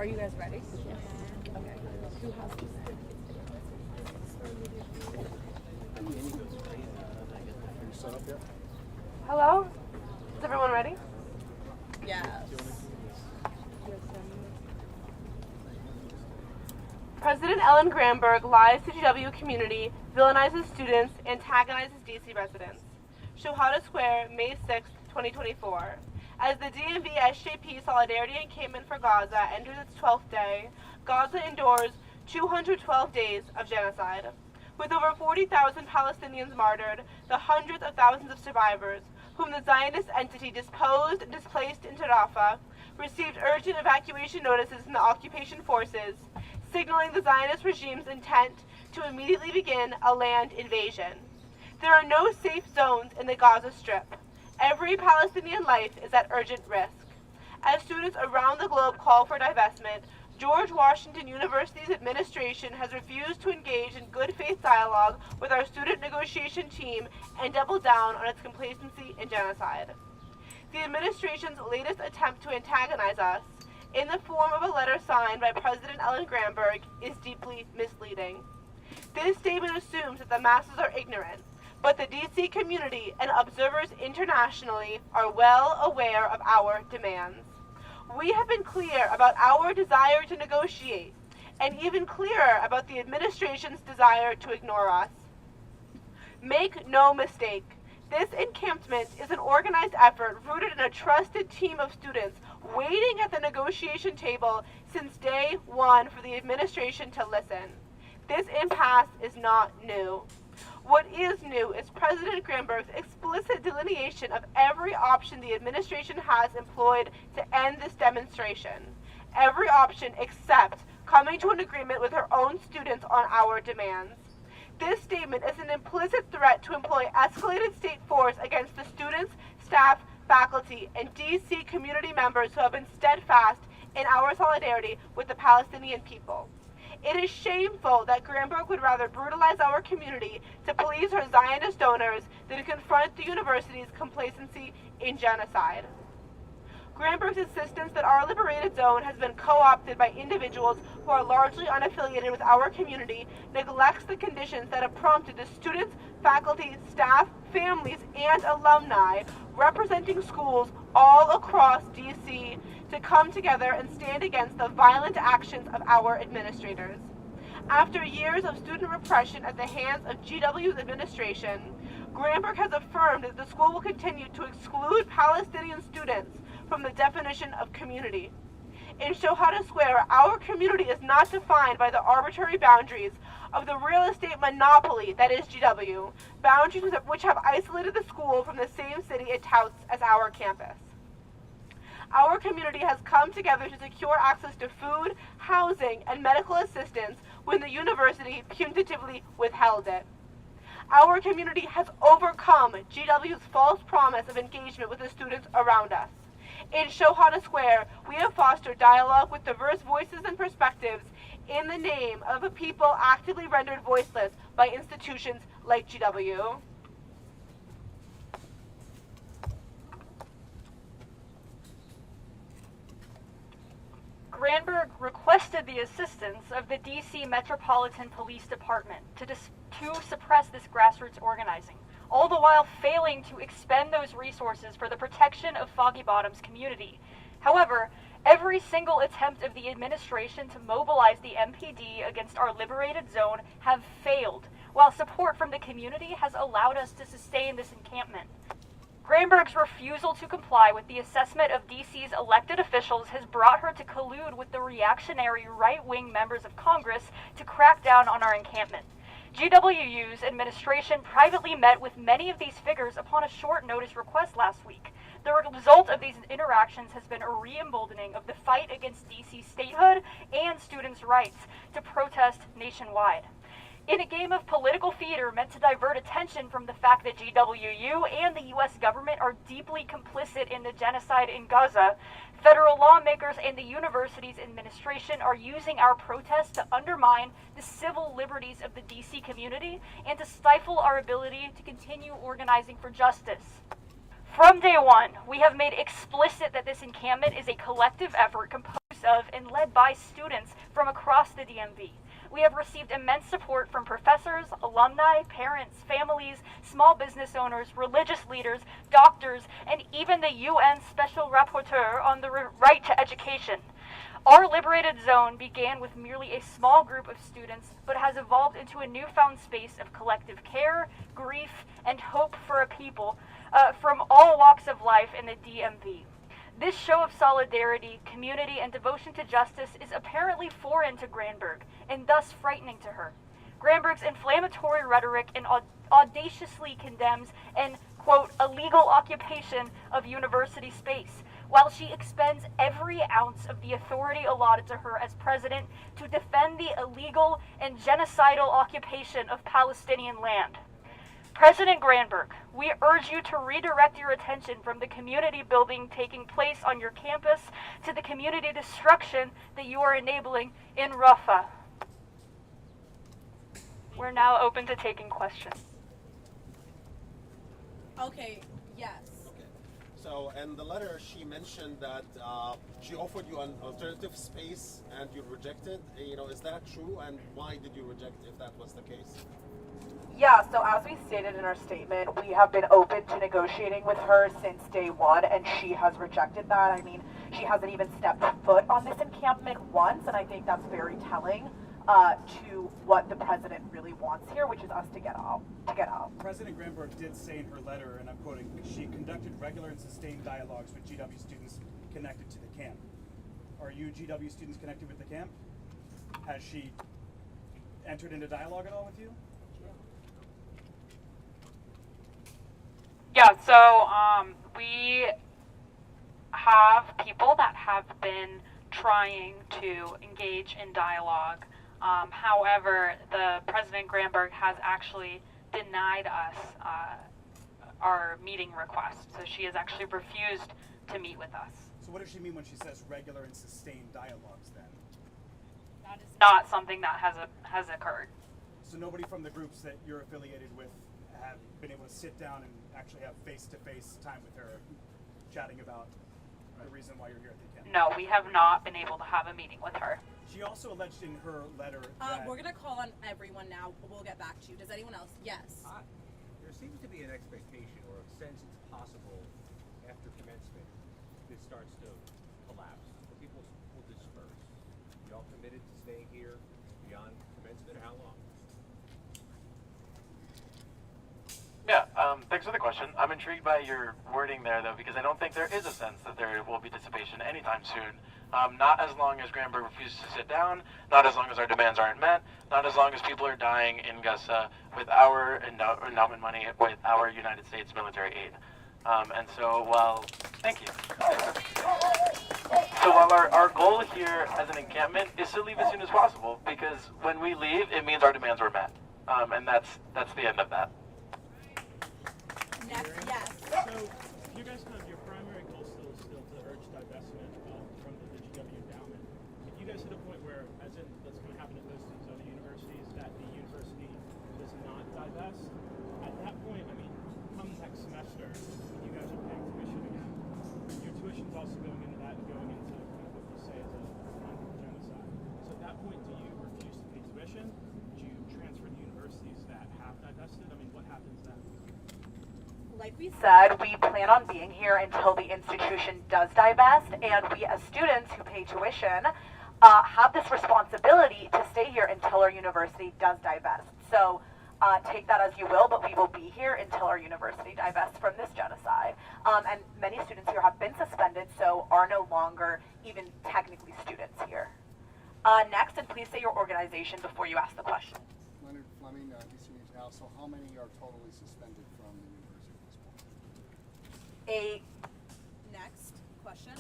Are you guys ready? Yes. Okay. Who has this? Hello? Is everyone ready? Yes. President Ellen Granberg lies to GW community, villainizes students, antagonizes DC residents. Shohada Square, May 6, 2024. As the DMV SJP Solidarity Encampment for Gaza enters its 12th day, Gaza endures 212 days of genocide. With over 40,000 Palestinians martyred, the hundreds of thousands of survivors, whom the Zionist entity disposed and displaced into Rafah, received urgent evacuation notices from the occupation forces, signaling the Zionist regime's intent to immediately begin a land invasion. There are no safe zones in the Gaza Strip. Every Palestinian life is at urgent risk. As students around the globe call for divestment, George Washington University's administration has refused to engage in good faith dialogue with our student negotiation team and doubled down on its complacency in genocide. The administration's latest attempt to antagonize us, in the form of a letter signed by President Ellen Granberg, is deeply misleading. This statement assumes that the masses are ignorant, but the DC community and observers internationally are well aware of our demands. We have been clear about our desire to negotiate, and even clearer about the administration's desire to ignore us. Make no mistake, this encampment is an organized effort rooted in a trusted team of students waiting at the negotiation table since day one for the administration to listen. This impasse is not new. What is new is President Granberg's explicit delineation of every option the administration has employed to end this demonstration. Every option except coming to an agreement with her own students on our demands. This statement is an implicit threat to employ escalated state force against the students, staff, faculty, and DC community members who have been steadfast in our solidarity with the Palestinian people. It is shameful that Granberg would rather brutalize our community to please her Zionist donors than confront the university's complacency in genocide. Granberg's insistence that our liberated zone has been co-opted by individuals who are largely unaffiliated with our community neglects the conditions that have prompted the students, faculty, staff, families, and alumni representing schools all across DC to come together and stand against the violent actions of our administrators. After years of student repression at the hands of GW's administration, Granberg has affirmed that the school will continue to exclude Palestinian students from the definition of community. In Shohada Square, our community is not defined by the arbitrary boundaries of the real estate monopoly that is GW, boundaries which have isolated the school from the same city it touts as our campus. Our community has come together to secure access to food, housing, and medical assistance when the university punitively withheld it. Our community has overcome GW's false promise of engagement with the students around us. In Shohada Square, we have fostered dialogue with diverse voices and perspectives in the name of a people actively rendered voiceless by institutions like GW. Granberg requested the assistance of the DC Metropolitan Police Department to suppress this grassroots organizing, all the while failing to expend those resources for the protection of Foggy Bottom's community. However, every single attempt of the administration to mobilize the MPD against our liberated zone have failed, while support from the community has allowed us to sustain this encampment. Granberg's refusal to comply with the assessment of DC's elected officials has brought her to collude with the reactionary right-wing members of Congress to crack down on our encampment. GWU's administration privately met with many of these figures upon a short notice request last week. The result of these interactions has been a re-emboldening of the fight against DC statehood and students' rights to protest nationwide. In a game of political theater meant to divert attention from the fact that GWU and the U.S. government are deeply complicit in the genocide in Gaza, federal lawmakers and the university's administration are using our protests to undermine the civil liberties of the DC community and to stifle our ability to continue organizing for justice. From day one, we have made explicit that this encampment is a collective effort composed use of and led by students from across the DMV. We have received immense support from professors, alumni, parents, families, small business owners, religious leaders, doctors, and even the UN Special Rapporteur on the right to education. Our liberated zone began with merely a small group of students, but has evolved into a newfound space of collective care, grief, and hope for a people from all walks of life in the DMV. This show of solidarity, community, and devotion to justice is apparently foreign to Granberg, and thus frightening to her. Granberg's inflammatory rhetoric and audaciously condemns an, quote, illegal occupation of university space, while she expends every ounce of the authority allotted to her as president to defend the illegal and genocidal occupation of Palestinian land. President Granberg, we urge you to redirect your attention from the community building taking place on your campus to the community destruction that you are enabling in Rafah. We're now open to taking questions. Okay, yes. Okay. So, in the letter, she mentioned that she offered you an alternative space and you rejected. Is that true? And why did you reject if that was the case? Yeah, so as we stated in our statement, we have been open to negotiating with her since day one, and she has rejected that. I mean, she hasn't even stepped foot on this encampment once, and I think that's very telling to what the president really wants here, which is us to get out. President Granberg did say in her letter, and I'm quoting, she conducted regular and sustained dialogues with GW students connected to the camp. Are you GW students connected with the camp? Has she entered into dialogue at all with you? Yeah, so we have people that have been trying to engage in dialogue. However, the President Granberg has actually denied us our meeting request. So she has actually refused to meet with us. So what does she mean when she says regular and sustained dialogues then? That is not something that has occurred. So nobody from the groups that you're affiliated with have been able to sit down and actually have face-to-face time with her, chatting about the reason why you're here at the camp? No, we have not been able to have a meeting with her. She also alleged in her letter that... We're going to call on everyone now. We'll get back to you. Does anyone else? Yes. There seems to be an expectation or a sense it's possible after commencement this starts to collapse. People will disperse. Y'all committed to staying here beyond commencement, or how long? Yeah, thanks for the question. I'm intrigued by your wording there, though, because I don't think there is a sense that there will be dissipation anytime soon. Not as long as Granberg refuses to sit down, not as long as our demands aren't met, not as long as people are dying in Gaza with our endowment money, with our United States military aid. And so, well, thank you. So while our goal here as an encampment is to leave as soon as possible, because when we leave, it means our demands were met. And that's the end of that. Next, yes. So, you guys your primary goal still to urge divestment from the GW endowment. If you guys hit a point where, as in that's going to happen at most of these other universities, that the university does not divest, at that point, I mean, come next semester, when you guys are paying tuition again, your tuition's also going into that and going into kind of what you say is a genocide. So at that point, do you refuse to pay tuition? Do you transfer to universities that have divested? I mean, what happens then? Like we said, we plan on being here until the institution does divest, and we as students who pay tuition have this responsibility to stay here until our university does divest. So take that as you will, but we will be here until our university divests from this genocide. And many students here have been suspended, so are no longer even technically students here. Next, and please say your organization before you ask the question. Leonard Fleming, DC News Now. So how many are totally suspended from the university at this point? Next question.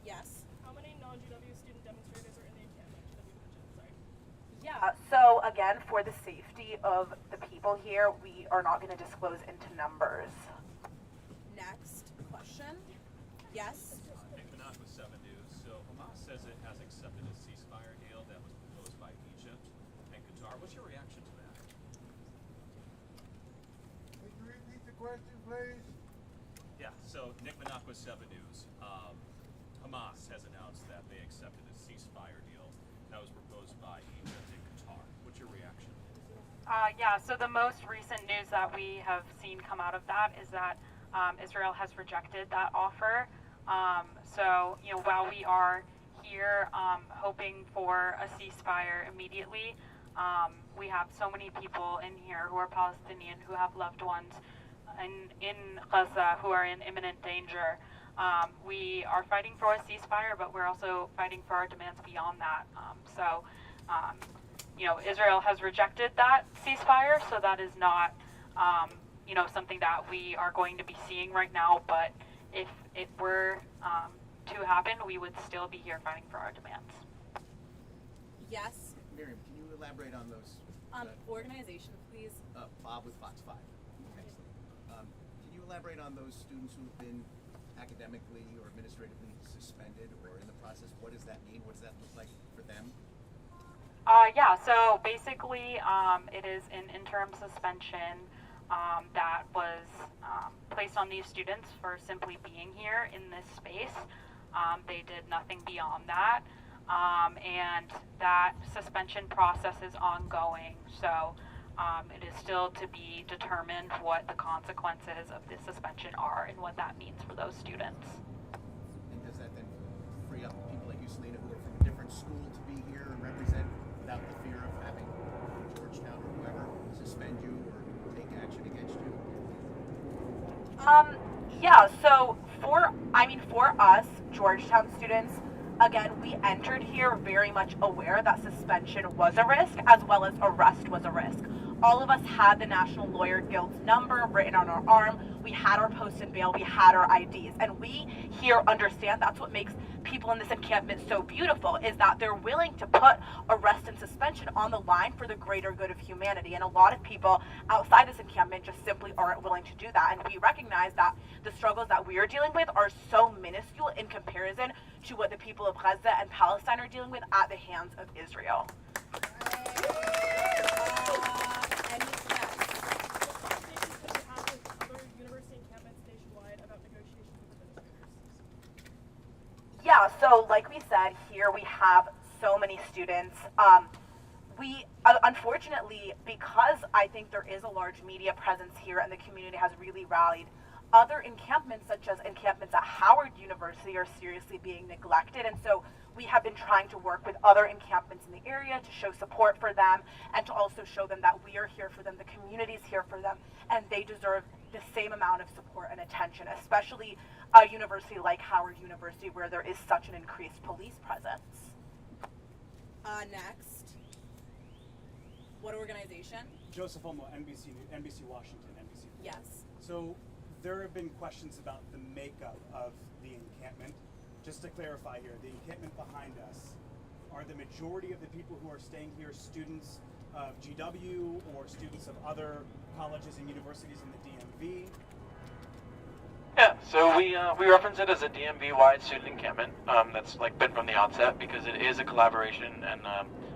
Yes. How many non-GW student demonstrators are in the encampment? GW mentioned, sorry. Yeah, so again, for the safety of the people here, we are not going to disclose into numbers. Next question. Yes. Encampment with 7 News. So Hamas says it has accepted a ceasefire deal that was proposed by Egypt and Qatar. What's your reaction to that? Could you repeat the question, please? Yeah, so Nick Minakwa, 7 News. Hamas has announced that they accepted a ceasefire ceasefire deal that was proposed by Egypt and Qatar. What's your reaction? Yeah, so the most recent news that we have seen come out of that is that Israel has rejected that offer. So, you know, while we are here hoping for a ceasefire immediately, we have so many people in here who are Palestinian, who have loved ones in Gaza who are in imminent danger. We are fighting for a ceasefire, but we're also fighting for our demands beyond that. You know, Israel has rejected that ceasefire, so that is not, you know, something that we are going to be seeing right now. But if it were to happen, we would still be here fighting for our demands. Yes. Miriam, can you elaborate on those? Organization, please. Bob with Fox 5. Excellent. Can you elaborate on those students who've been academically or administratively suspended or in the process? What does that mean? What does that look like for them? Yeah, so basically it is an interim suspension that was placed on these students for simply being here in this space. They did nothing beyond that, and that suspension process is ongoing, so it is still to be determined what the consequences of this suspension are and what that means for those students. And does that then free up people like you, Selena, who are from a different school to be here and represent without the fear of having Georgetown or whoever suspend you or take action against you? Yeah, so for us, Georgetown students, again, we entered here very much aware that suspension was a risk as well as arrest was a risk. All of us had the National Lawyer Guild's number written on our arm. We had our post and bail, we had our IDs. And we here understand that's what makes people in this encampment so beautiful, is that they're willing to put arrest and suspension on the line for the greater good of humanity. And a lot of people outside this encampment just simply aren't willing to do that. And we recognize that the struggles that we are dealing with are so minuscule in comparison to what the people of Gaza and Palestine are dealing with at the hands of Israel. Yeah, so like we said, here we have so many students. We, unfortunately, because I think there is a large media presence here and the community has really rallied, other encampments, such as encampments at Howard University, are seriously being neglected. And so we have been trying to work with other encampments in the area to show support for them and to also show them that we are here for them, the community is here for them, and they deserve the same amount of support and attention, especially a university like Howard University, where there is such an increased police presence. Next. What organization? Joseph Olmo, NBC Washington, NBC. Yes. So there have been questions about the makeup of the encampment. Just to clarify here, the encampment behind us, are the majority of the people who are staying here students of GW or students of other colleges and universities in the DMV? Yeah, so we reference it as a DMV-wide student encampment. That's like been from the outset because it is a collaboration and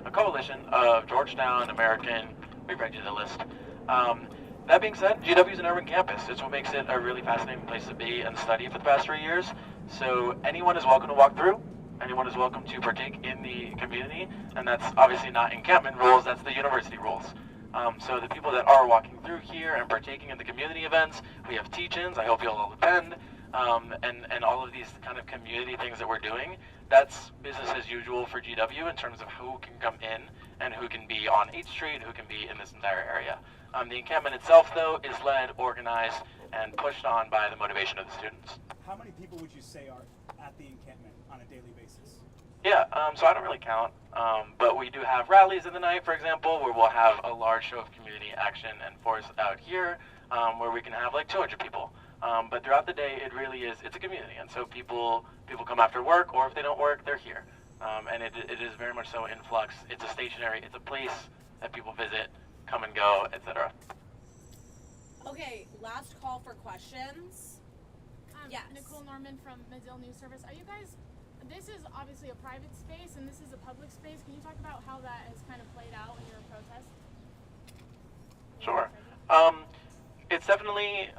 a coalition of Georgetown, American. We read you the list. That being said, GW is an urban campus. It's what makes it a really fascinating place to be and study for the past 3 years. So anyone is welcome to walk through. Anyone is welcome to partake in the community, and that's obviously not encampment rules. That's the university rules. So the people that are walking through here and partaking in the community events, we have teach-ins, I hope you'll all attend, and all of these kind of community things that we're doing, that's business as usual for GW in terms of who can come in and who can be on 8th Street, who can be in this entire area. The encampment itself, though, is led, organized, and pushed on by the motivation of the students. How many people would you say are at the encampment on a daily basis? Yeah, so I don't really count, but we do have rallies in the night, for example, where we'll have a large show of community action and force out here, where we can have like 200 people. But throughout the day, it really is, it's a community, and so people come after work, or if they don't work, they're here. And it is very much so in flux. It's a stationary, it's a place that people visit, come and go, etc. Okay, last call for questions. Yes. Nicole Norman from Medill News Service. Are you guys, this is obviously a private space and this is a public space. Can you talk about how that has kind of played out in your protest? Sure. it's definitely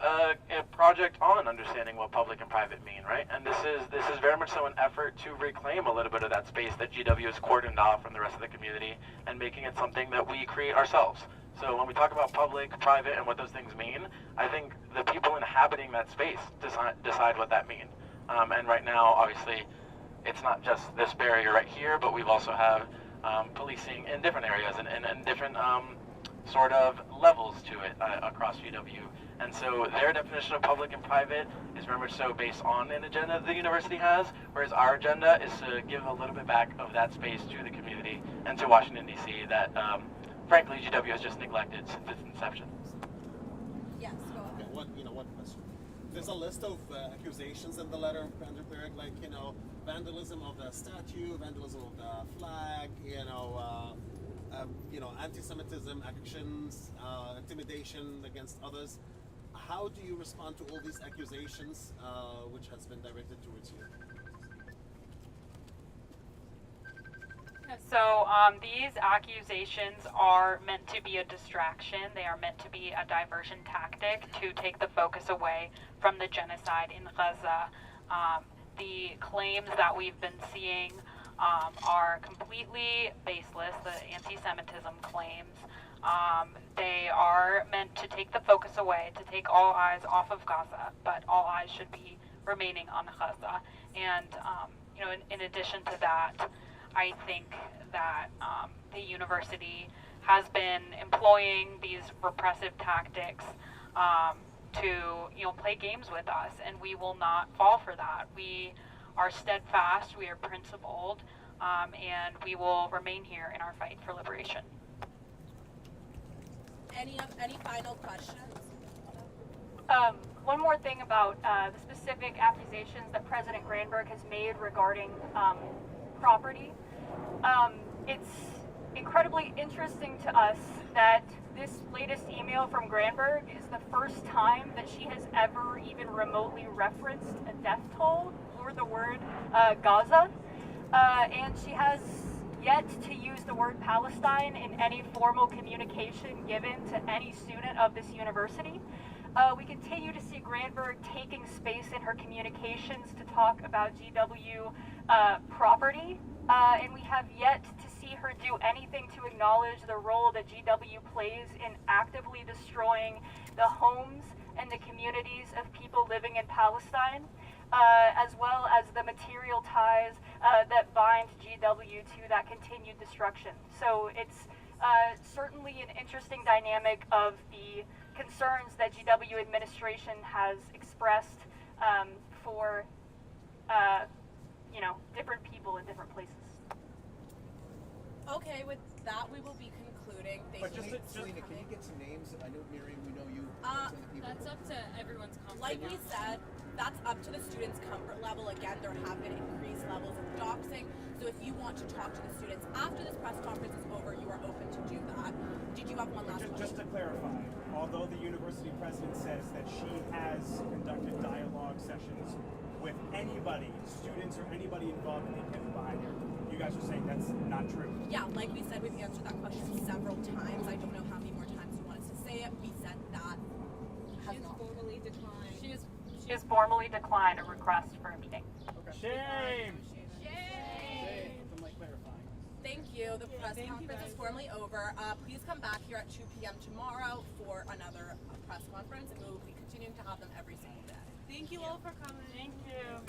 a project on understanding what public and private mean, right? And this is very much so an effort to reclaim a little bit of that space that GW has cordoned off from the rest of the community and making it something that we create ourselves. So when we talk about public, private, and what those things mean, I think the people inhabiting that space decide what that means. And right now, obviously, it's not just this barrier right here, but we've also have policing in different areas and different sort of levels to it across GW. And so their definition of public and private is very much so based on an agenda the university has, whereas our agenda is to give a little bit back of that space to the community and to Washington, D.C. that, frankly, GW has just neglected since its inception. Yes, go ahead. Okay, one question. There's a list of accusations in the letter of Vanderberg, like, vandalism of the statue, vandalism of the flag, anti-Semitism actions, intimidation against others. How do you respond to all these accusations which has been directed towards you? So these accusations are meant to be a distraction. They are meant to be a diversion tactic to take the focus away from the genocide in Gaza. The claims that we've been seeing are completely baseless, the anti-Semitism claims. They are meant to take the focus away, to take all eyes off of Gaza, but all eyes should be remaining on Gaza. And, in addition to that, I think that the university has been employing these repressive tactics to, play games with us, and we will not fall for that. We are steadfast, we are principled, and we will remain here in our fight for liberation. Any final questions? One more thing about the specific accusations that President Granberg has made regarding property. It's incredibly interesting to us that this latest email from Granberg is the first time that she has ever even remotely referenced a death toll or the word Gaza, and she has yet to use the word Palestine in any formal communication given to any student of this university. We continue to see Granberg taking space in her communications to talk about GW property, and we have yet to see her do anything to acknowledge the role that GW plays in actively destroying the homes and the communities of people living in Palestine, as well as the material ties that bind GW to that continued destruction. So it's certainly an interesting dynamic of the concerns that GW administration has expressed for different people in different places. Okay, with that we will be concluding. Thank you. Selena, can you get some names? I know Miriam, we know you. Some of the people. That's up to everyone's comfort. Like we said, that's up to the students' comfort level. Again, there have been increased levels of doxing. So if you want to talk to the students after this press conference is over, you are open to do that. Did you have one last question? Just to clarify, although the university president says that she has conducted dialogue sessions with anybody, students or anybody involved in the encampment behind her, you guys are saying that's not true? Yeah, like we said, we've answered that question several times. I don't know how many more times you want us to say it. We said that has not formally declined. She has formally declined a request for a meeting. Okay. Shame! Thank you. The press conference is formally over. Please come back here at 2 p.m. tomorrow for another press conference, and we will be continuing to have them every single day. Thank you all for coming. Thank you.